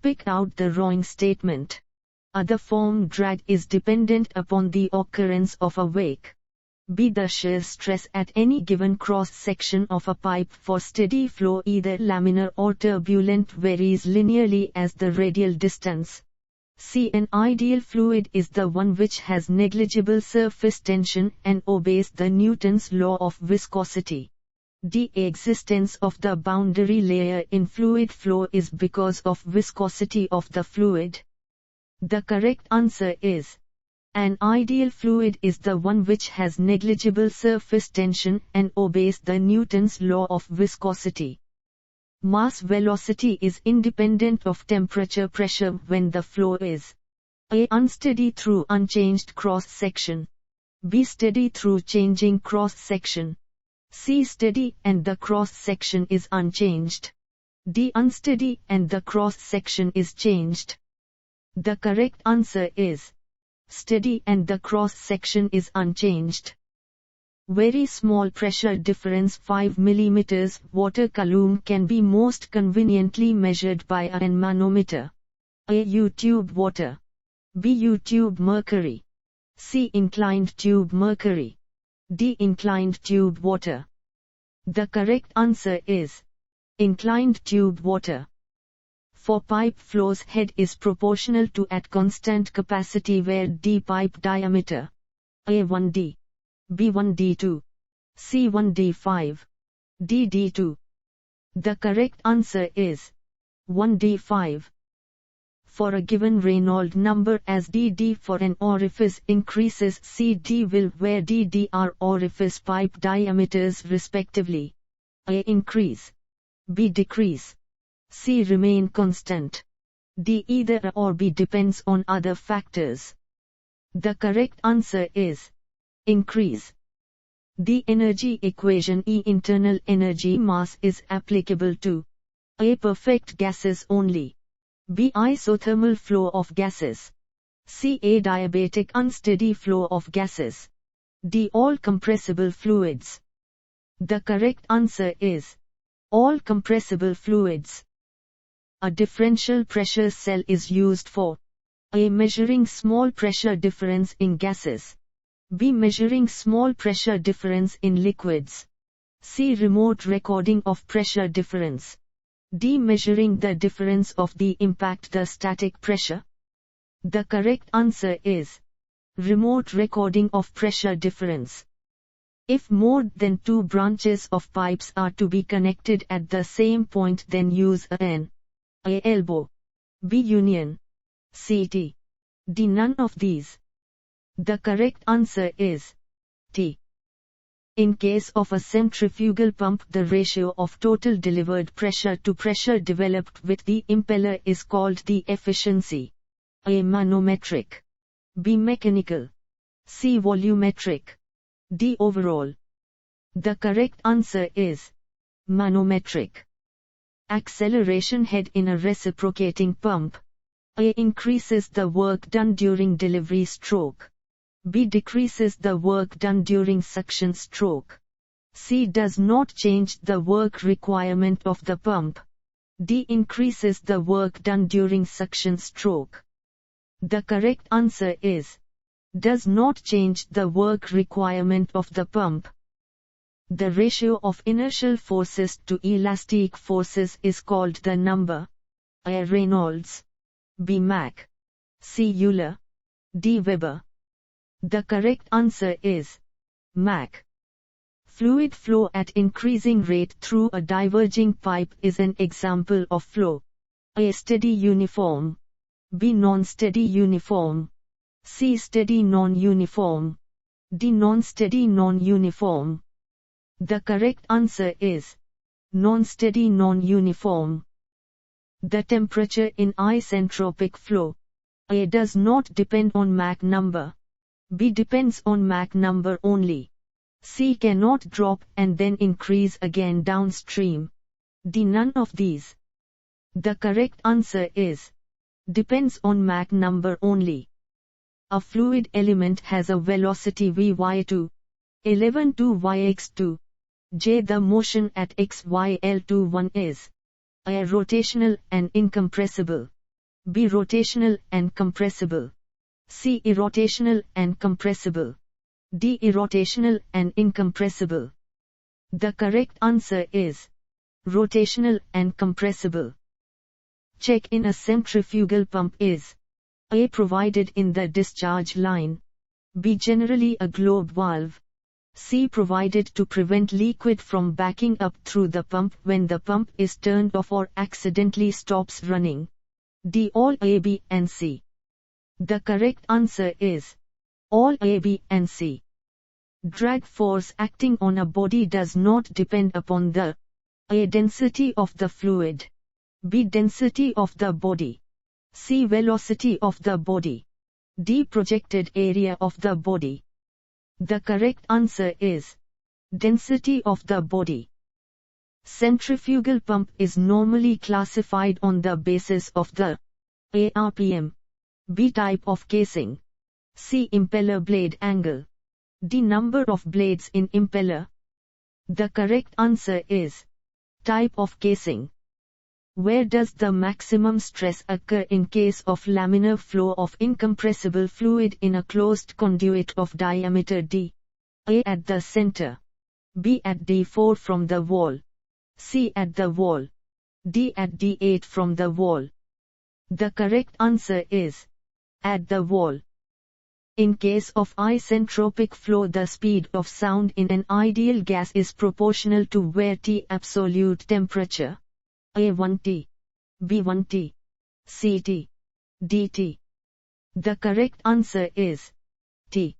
Pick out the wrong statement. A. The form drag is dependent upon the occurrence of a wake. B. The shear stress at any given cross-section of a pipe for steady flow either laminar or turbulent varies linearly as the radial distance. C. An ideal fluid is the one which has negligible surface tension and obeys the Newton's law of viscosity. D. Existence of the boundary layer in fluid flow is because of viscosity of the fluid. The correct answer is: an ideal fluid is the one which has negligible surface tension and obeys the Newton's law of viscosity. Mass velocity is independent of temperature pressure when the flow is: A. Unsteady through unchanged cross-section. B. Steady through changing cross-section. C. Steady and the cross-section is unchanged. D. Unsteady and the cross-section is changed. The correct answer is steady and the cross-section is unchanged. Very small pressure difference 5 mm water column can be most conveniently measured by a manometer. A. U-tube water. B. U-tube mercury. C. Inclined tube mercury. D. Inclined tube water. The correct answer is inclined tube water. For pipe flows, head is proportional to at constant capacity where D pipe diameter. A. 1d. B. 1d2. C. 1d5. D. d2. The correct answer is 1d5. For a given Reynold number as dd for an orifice increases, CD will where dd are orifice pipe diameters respectively. A. Increase. B. Decrease. C. Remain constant. D. Either A or B depends on other factors. The correct answer is increase. The energy equation E. Internal energy mass is applicable to A. Perfect gases only. B. Isothermal flow of gases. C. Adiabatic unsteady flow of gases. D. All compressible fluids. The correct answer is all compressible fluids. A differential pressure cell is used for A. Measuring small pressure difference in gases. B. Measuring small pressure difference in liquids. C. Remote recording of pressure difference. D. Measuring the difference of the impact the static pressure. The correct answer is remote recording of pressure difference. If more than two branches of pipes are to be connected at the same point, then use A elbow. B. Union. C. T. D. None of these. The correct answer is T. In case of a centrifugal pump, the ratio of total delivered pressure to pressure developed with the impeller is called the efficiency. A. Manometric. B. Mechanical. C. Volumetric. D. Overall. The correct answer is manometric. Acceleration head in a reciprocating pump. A. Increases the work done during delivery stroke. B. Decreases the work done during suction stroke. C. Does not change the work requirement of the pump. D. Increases the work done during suction stroke. The correct answer is does not change the work requirement of the pump. The ratio of inertial forces to elastic forces is called the number. A. Reynolds. B. Mach. C. Euler. D. Weber. The correct answer is Mach. Fluid flow at increasing rate through a diverging pipe is an example of flow. A. Steady uniform. B. Non-steady uniform. C. Steady non-uniform. D. Non-steady non-uniform. The correct answer is non-steady non-uniform. The temperature in isentropic flow. A. Does not depend on Mach number. B. Depends on Mach number only. C. Cannot drop and then increase again downstream. D. None of these. The correct answer is depends on Mach number only. A fluid element has a velocity Vy2, 11 to Yx2. J. The motion at xy L to 1 is A. Rotational and incompressible. B. Rotational and compressible. C. Irrotational and compressible. D. Irrotational and incompressible. The correct answer is rotational and compressible. Check in a centrifugal pump is A. Provided in the discharge line. B. Generally a globe valve. C. Provided to prevent liquid from backing up through the pump when the pump is turned off or accidentally stops running. D. All A, B, and C. The correct answer is all A, B, and C. Drag force acting on a body does not depend upon the A. Density of the fluid. B. Density of the body. C. Velocity of the body. D. Projected area of the body. The correct answer is density of the body. Centrifugal pump is normally classified on the basis of the A. RPM. B. Type of casing. C. Impeller blade angle. D. Number of blades in impeller. The correct answer is type of casing. Where does the maximum stress occur in case of laminar flow of incompressible fluid in a closed conduit of diameter d? A. At the center. B. At D4 from the wall. C. At the wall. D. At D8 from the wall. The correct answer is at the wall. In case of isentropic flow, the speed of sound in an ideal gas is proportional to where T absolute temperature. A. 1T. B. 1T. C. T. D. T. The correct answer is T.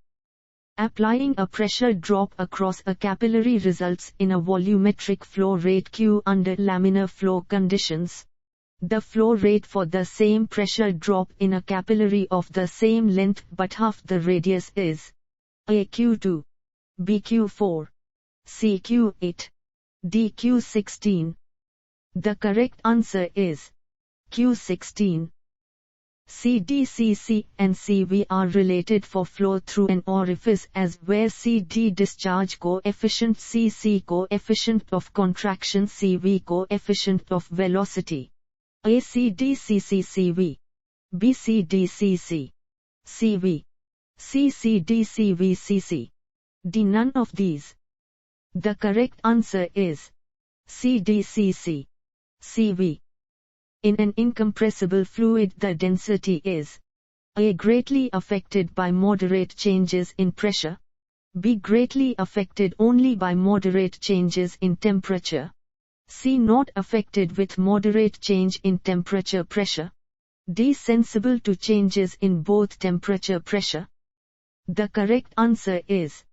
Applying a pressure drop across a capillary results in a volumetric flow rate Q under laminar flow conditions. The flow rate for the same pressure drop in a capillary of the same length but half the radius is A. Q2. B. Q4. C. Q8. D. Q16. The correct answer is Q16. CDCC and CV are related for flow through an orifice as where CD discharge coefficient, CC coefficient of contraction, CV coefficient of velocity. A. CDCC-CV. B. CDCC. CV. C. CDCV-CC. D. None of these. The correct answer is CDCC. CV. In an incompressible fluid, the density is A. Greatly affected by moderate changes in pressure. B. Greatly affected only by moderate changes in temperature. C. Not affected with moderate change in temperature pressure. D. Sensible to changes in both temperature pressure. The correct answer is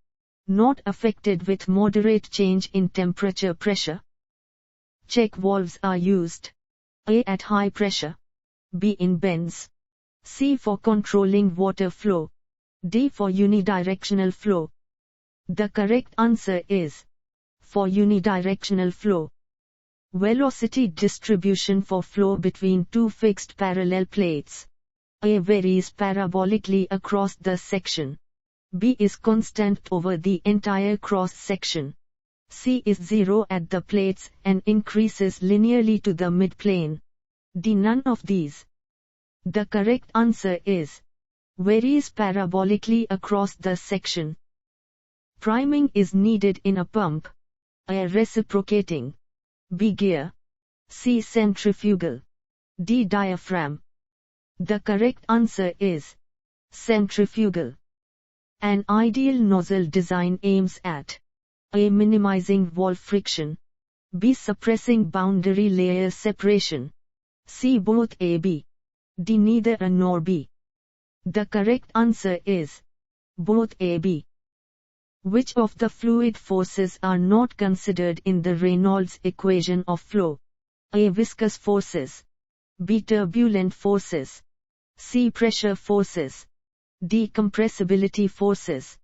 not affected with moderate change in temperature pressure. Check valves are used. A. At high pressure. B. In bends. C. For controlling water flow. D. For unidirectional flow. The correct answer is for unidirectional flow. Velocity distribution for flow between two fixed parallel plates. A. Varies parabolically across the section. B. Is constant over the entire cross section. C. Is zero at the plates and increases linearly to the midplane. D. None of these. The correct answer is varies parabolically across the section. Priming is needed in a pump. A. Reciprocating. B. Gear. C. Centrifugal. D. Diaphragm. The correct answer is centrifugal. An ideal nozzle design aims at A. Minimizing wall friction. B. Suppressing boundary layer separation. C. Both A, B. D. Neither A nor B. The correct answer is both A, B. Which of the fluid forces are not considered in the Reynolds equation of flow? A. Viscous forces. B. Turbulent forces. C. Pressure forces. D. Compressibility forces.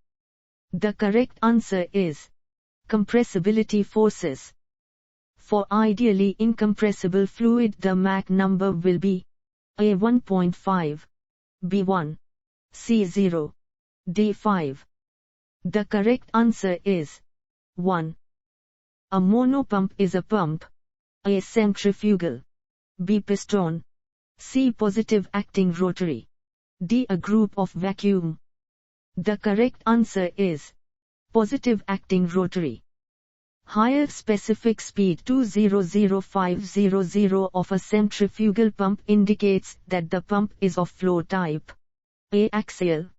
The correct answer is compressibility forces. For ideally incompressible fluid, the Mach number will be A. 1.5. B. 1. C. 0. D. 5. The correct answer is 1. A monopump is a pump. A. Centrifugal. B. Piston. C. Positive acting rotary. D. A group of vacuum. The correct answer is positive acting rotary. Higher specific speed 200,500 of a centrifugal pump indicates that the pump is of flow type A. Axial,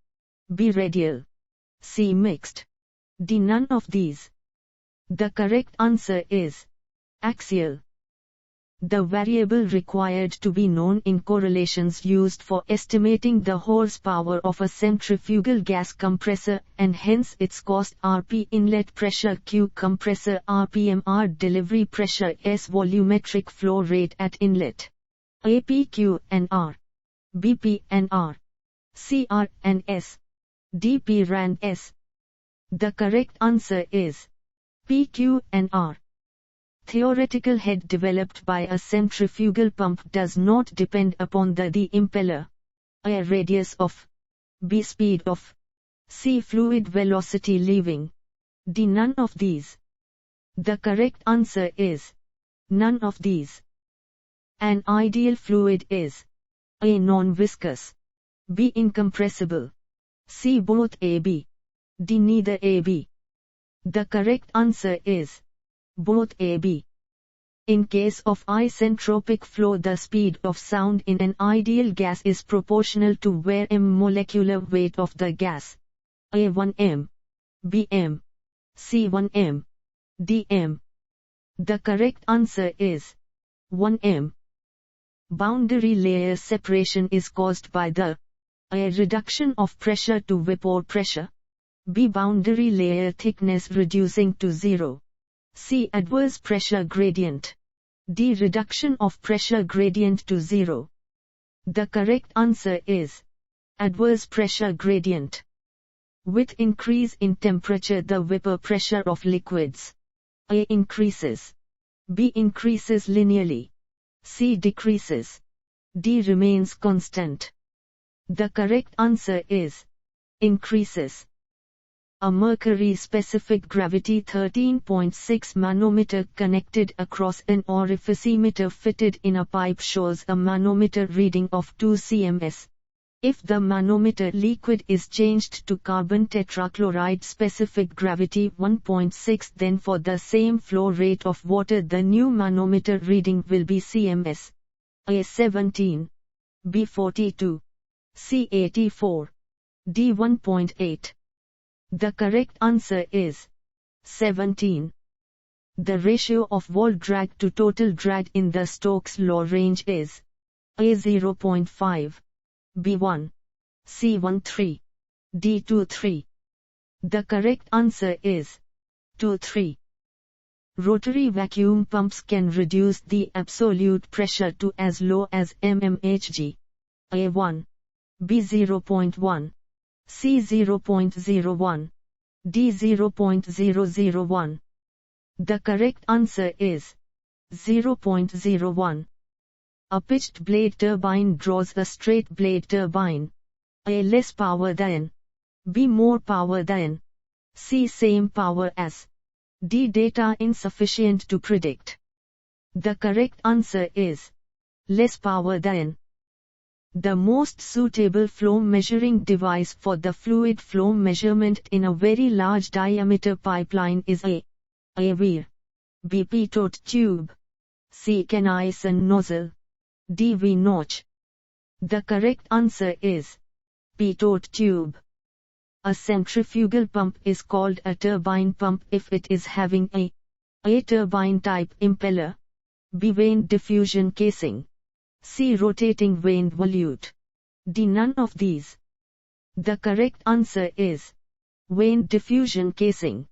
B. Radial, C. Mixed, D. None of these. The correct answer is axial. The variable required to be known in correlations used for estimating the horsepower of a centrifugal gas compressor and hence its cost Rp inlet pressure Q compressor RPM R delivery pressure S volumetric flow rate at inlet. A PQ and R, BP and R, CR and S, DP and S. The correct answer is PQ and R. Theoretical head developed by a centrifugal pump does not depend upon the impeller, A. Radius of, B. Speed of, C. Fluid velocity leaving, D. None of these. The correct answer is none of these. An ideal fluid is A. Non-viscous, B. Incompressible, C. Both AB, D. Neither AB. The correct answer is both AB. In case of isentropic flow, the speed of sound in an ideal gas is proportional to where m molecular weight of the gas. A 1 m, B m, C 1 m, D m. The correct answer is 1 m. Boundary layer separation is caused by the A. Reduction of pressure to vapor pressure, B. Boundary layer thickness reducing to zero, C. Adverse pressure gradient, D. Reduction of pressure gradient to zero. The correct answer is adverse pressure gradient. With increase in temperature, the vapor pressure of liquids A. increases, B. increases linearly, C. decreases, D. remains constant. The correct answer is increases. A mercury-specific gravity 13.6 manometer connected across an orificemeter fitted in a pipe shows a manometer reading of 2 cms. If the manometer liquid is changed to carbon tetrachloride specific gravity 1.6, then for the same flow rate of water the new manometer reading will be cms. A 17, B 42, C 84, D 1.8. The correct answer is 17. The ratio of wall drag to total drag in the Stokes law range is A 0.5, B 1, C 1.3, D 2.3. The correct answer is 2.3. Rotary vacuum pumps can reduce the absolute pressure to as low as mmHg. A 1, B 0.1. C 0.01, D 0.001. The correct answer is 0.01. A pitched blade turbine draws a straight blade turbine. A. Less power than, B. More power than, C. Same power as, D. Data insufficient to predict. The correct answer is less power than. The most suitable flow measuring device for the fluid flow measurement in a very large diameter pipeline is A. weir, B. pitot tube, C. Canison nozzle, D. V-notch. The correct answer is pitot tube. A centrifugal pump is called a turbine pump if it is having A. turbine type impeller, B. vane diffusion casing, C. rotating vane volute, D. none of these. The correct answer is vane diffusion casing.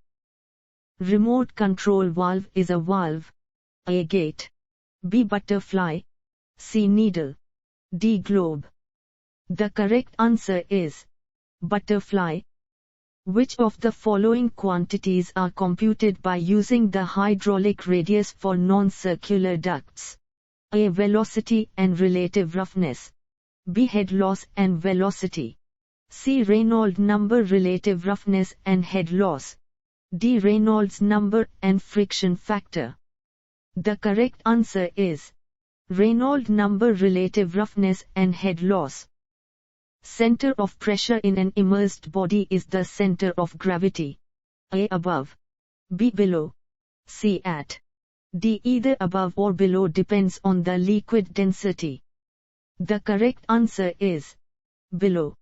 Remote control valve is a valve. A. gate, B. butterfly, C. needle, D. globe. The correct answer is butterfly. Which of the following quantities are computed by using the hydraulic radius for non-circular ducts? A. velocity and relative roughness, B. head loss and velocity, C. Reynold number relative roughness and head loss, D. Reynolds number and friction factor. The correct answer is Reynold number, relative roughness and head loss. Center of pressure in an immersed body is the center of gravity. A above, B below, C at, D either above or below, depends on the liquid density. The correct answer is below.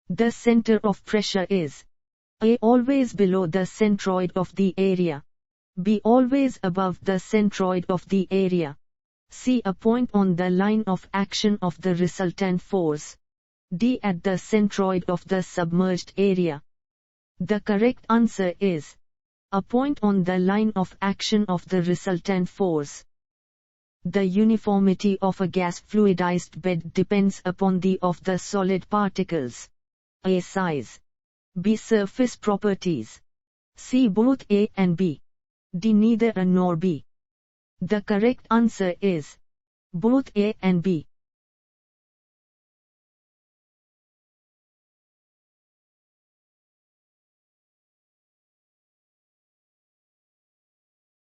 The center of pressure is A always below the centroid of the area, B always above the centroid of the area, C a point on the line of action of the resultant force, D at the centroid of the submerged area. The correct answer is a point on the line of action of the resultant force. The uniformity of a gas fluidized bed depends upon the of the solid particles. A size, B surface properties, C both A and B, D neither A nor B. The correct answer is both A and B.